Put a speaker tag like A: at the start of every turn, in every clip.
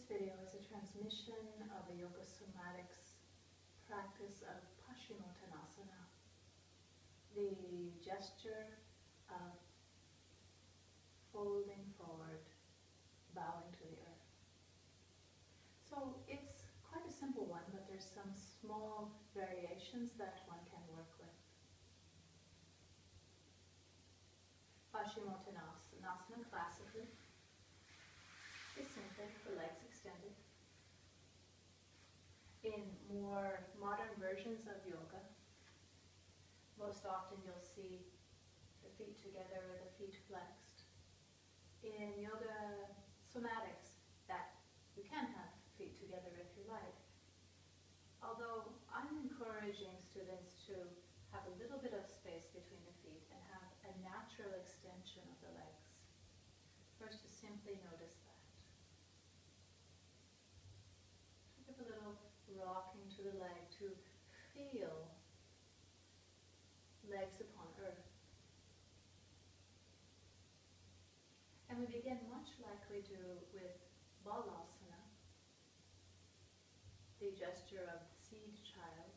A: video is a transmission of a yogaSOMATIcs practice of Paschimottanasana, the gesture of folding forward, bowing to the earth. So it's quite a simple one, but there's some small variations that one can work with. Paschimottanasana classically is simply the legs extended. In more modern versions of yoga, most often you'll see the feet together or the feet flexed. In yogaSOMATIcs, that you can have feet together if you like. Although I'm encouraging students to have a little bit of space between the feet and have a natural extension of the legs. First, to simply notice that. To give a little rocking to the leg, to feel legs upon earth. And we begin much like we do with balasana, the gesture of the seed child.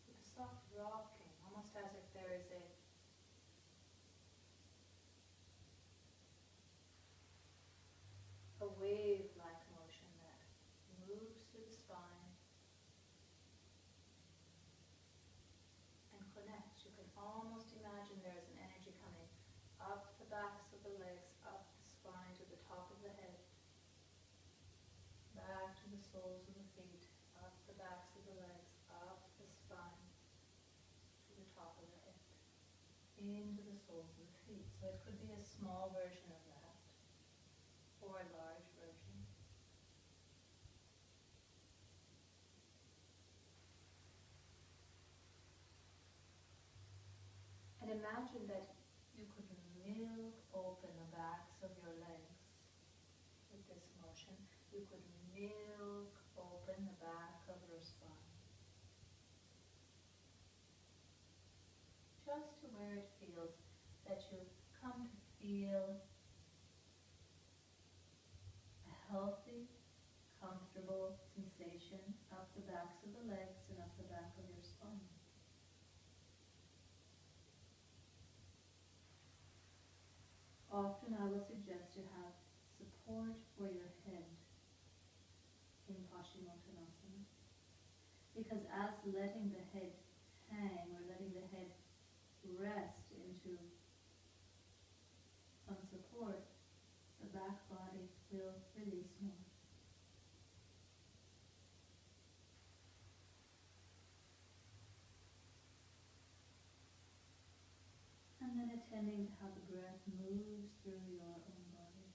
A: With a soft rocking, almost as if there is a wave-like motion that moves through the spine and connects. You can almost imagine there is an energy coming up the backs of the legs, up the spine to the top of the head, back to the soles of the feet, up the backs of the legs, up the spine to the top of the head, into the soles of the feet. So it could be a small version of that, or a large version. And imagine that you could milk open the backs of your legs with this motion. You could milk open the back of your spine. Just to where it feels that you come to feel a healthy, comfortable sensation up the backs of the legs and up the back of your spine. Often I will suggest you have support for your head in Paschimottanasana, because as letting the head hang or letting the head rest into some support, the back body will release more. And then attending to how the breath moves through your own body.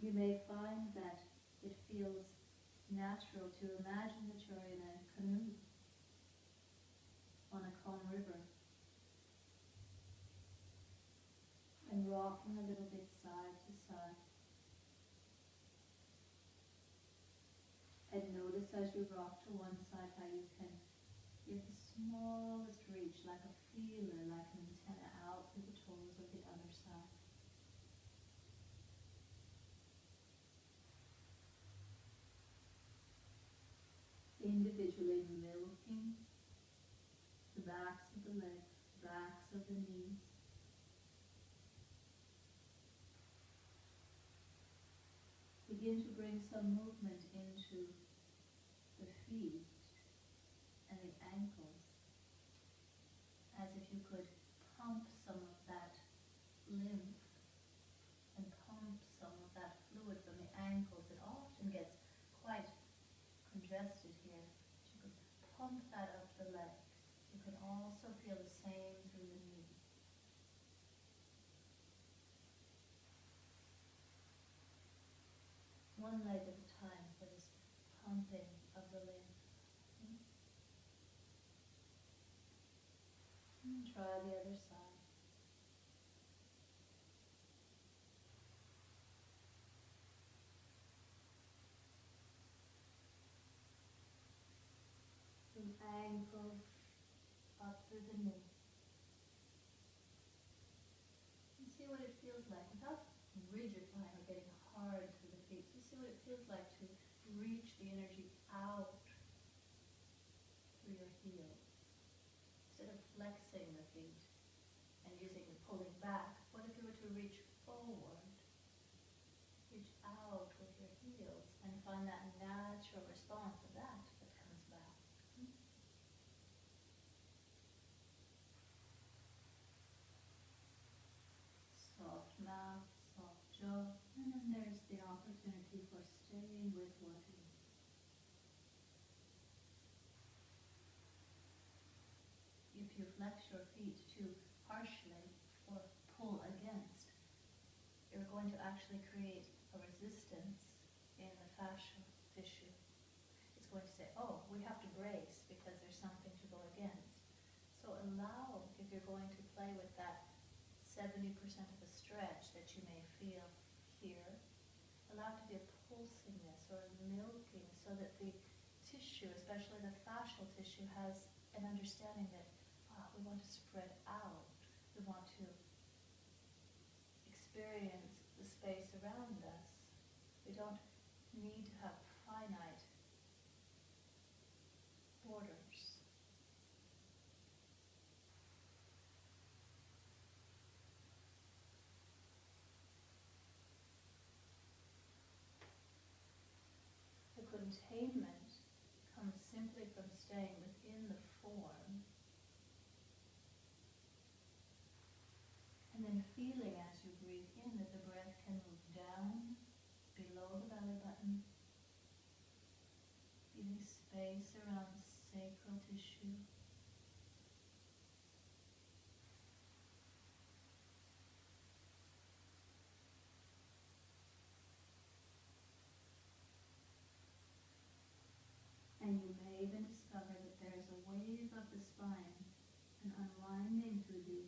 A: You may find that it feels natural to imagine that you're in a canoe on a calm river and rocking a little bit side to side. And notice as you rock to one side how you can give the smallest reach, like a feeler, like an antenna out through the toes of the other side. Individually milking the backs of the legs, backs of the knees. Begin to bring some movement into the feet and the ankles, as if you could pump some of that lymph and pump some of that fluid from the ankles. It often gets quite congested here. You could pump that up the legs. You can also feel the same through the knees. One leg at a time for this pumping of the lymph. And try the other side. From ankle up through the knee.
B: like, without rigidifying or getting hard through the feet. So see what it feels like to reach the energy out through your heels. Instead of flexing the feet and using the pulling back, what if you were to reach forward, reach out with your heels, and find that natural response of that comes back. Soft mouth, soft jaw, and then there's the opportunity for staying with what is. If you flex your feet too harshly or pull against, you're going to actually create a resistance in the fascial tissue. It's going to say, oh, we have to brace because there's something to go against. So allow, if you're going to play with that 70% of a stretch that you may feel here, allow it to be a pulsingness or a milking so that the tissue, especially the fascial tissue, has an understanding that we want to spread out. We want to experience the space around us. We don't need to have finite borders. The containment comes simply from staying within the form and then feeling as you breathe in that the breath can move down below the belly button, feeling space around sacral tissue. And you may even discover that there's a wave of the spine, an unwinding through the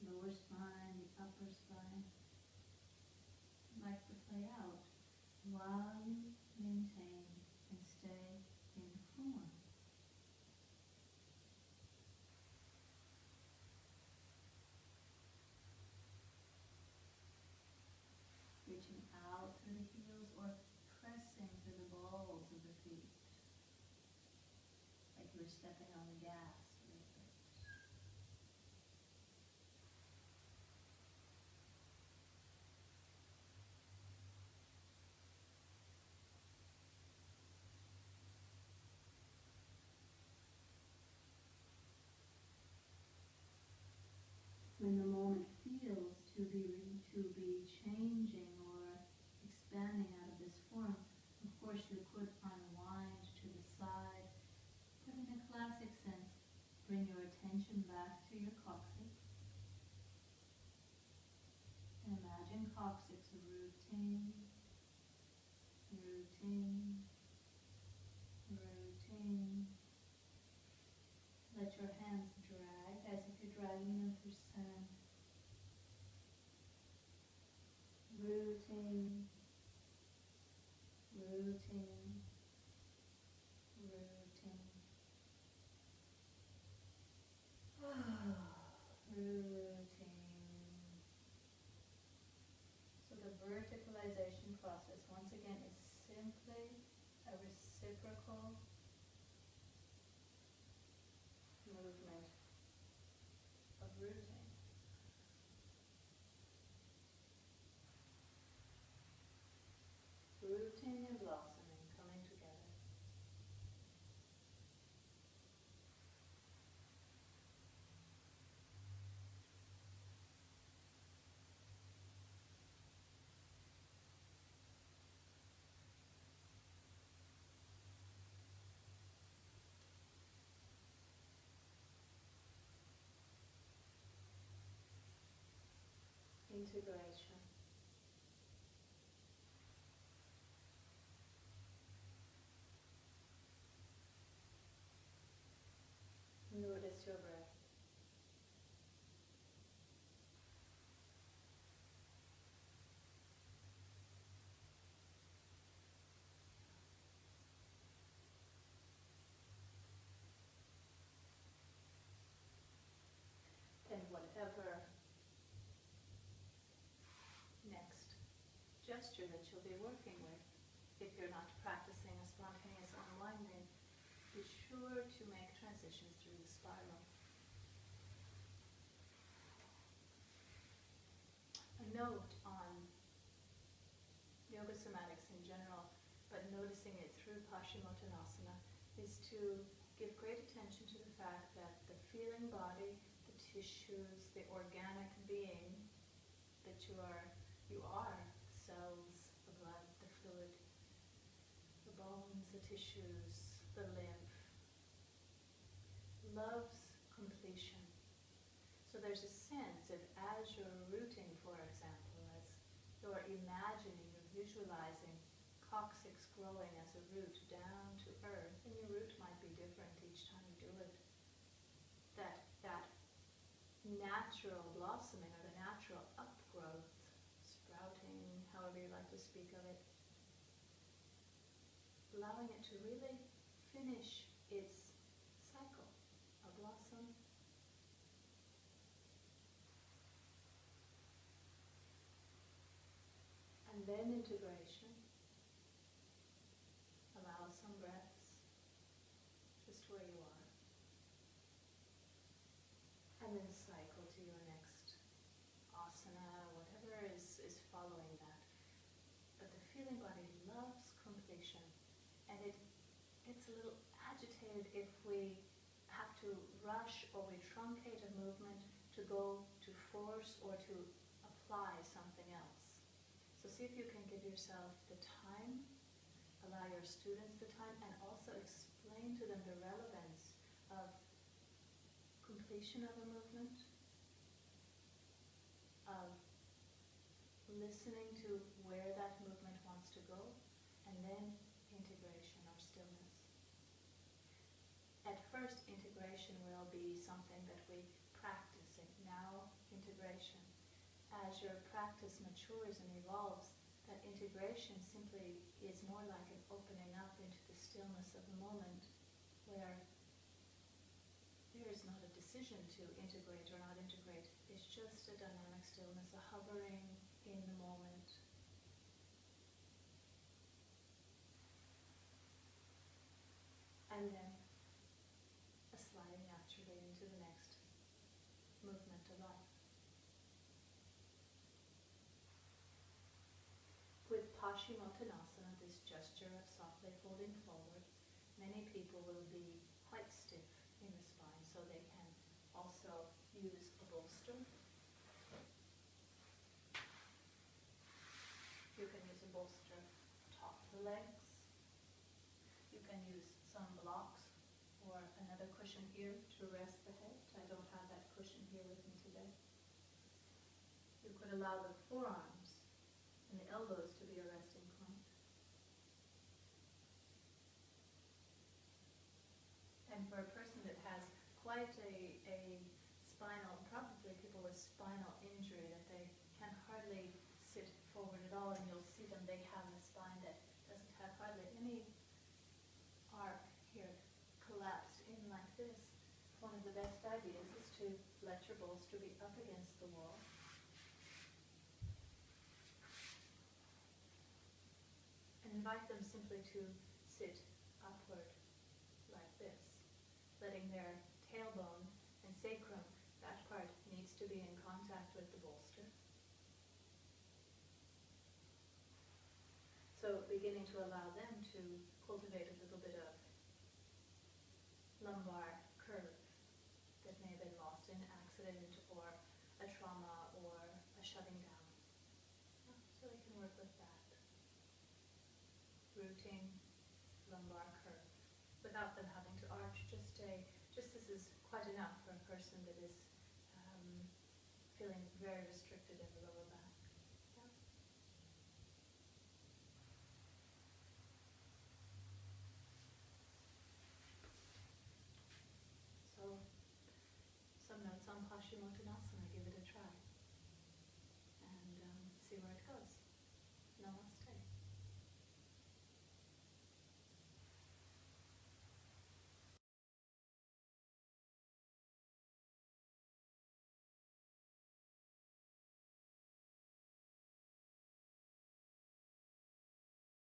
B: lower spine, the upper spine. I'd like to play out while you maintain and stay in form. Reaching out through the heels or pressing through the balls of the feet, like you were stepping on the gas a little bit. When the moment feels to be changing or expanding out of this form, of course you could unwind to the side, but in a classic sense, bring your attention back to your coccyx. And imagine coccyx rooting, rooting, rooting. Let your hands drag as if you're dragging them through sand. Rooting, rooting, rooting. Rooting. So the verticalization process, once again, is simply a reciprocal movement of rooting. Rooting and blossoming coming together. Integration. Notice your breath. And whatever
A: gesture that you'll be working with. If you're not practicing a spontaneous unwinding, be sure to make transitions through the spiral. A note on yogaSOMATICS in general, but noticing it through Paschimottanasana, is to give great attention to the fact that the feeling body, the tissues, the organic being that you are, the cells, the blood, the fluid, the bones, the tissues, the lymph, loves completion. So there's a sense of, as you're rooting, for example, as you're imagining, you're visualizing coccyx growing as a root down to earth, and your root might be different each time you do it, that natural blossoming or the natural upgrowth, sprouting, however you like to speak of it, allowing it to really finish its cycle, a blossom, and then integration. Allow some breaths, just where you are. And then cycle to your next asana, whatever is following that. But the feeling body loves completion. And it gets a little agitated if we have to rush or we truncate a movement to go to force or to apply something else. So see if you can give yourself the time, allow your students the time, and also explain to them the relevance of completion of a movement, of listening to where that movement wants to go, and then integration or stillness. At first, integration will be something that we practice. Now, integration. As your practice matures and evolves, that integration simply is more like an opening up into the stillness of the moment, where there is not a decision to integrate or not integrate. It's just a dynamic stillness, a hovering in the moment. And then a sliding naturally into the next movement of life. With Paschimottanasana, this gesture of softly folding forward, many people will be quite stiff in the spine, so they can also use a bolster. You can use a bolster atop the legs. You can use some blocks or another cushion here to rest the head. I don't have that cushion here with me today. You could allow the forearms and the elbows to be a resting point. And for a person that has quite a spinal, probably people with spinal injury, that they can hardly sit forward at all, and you'll see them, they have a spine that doesn't have hardly any arc here, collapsed in like this. One of the best ideas is to let your bolster be up against the wall. And invite them simply to sit upward like this, letting their tailbone and sacrum, that part needs to be in contact with the bolster. So beginning to allow them to cultivate a little bit of lumbar curve that may have been lost in accident or a trauma or a shutting down. So they can work with that. Rooting, lumbar curve, without them having to arch. Just this is quite enough for a person that is feeling very restricted in the lower back. Yeah. So, some notes on Paschimottanasana.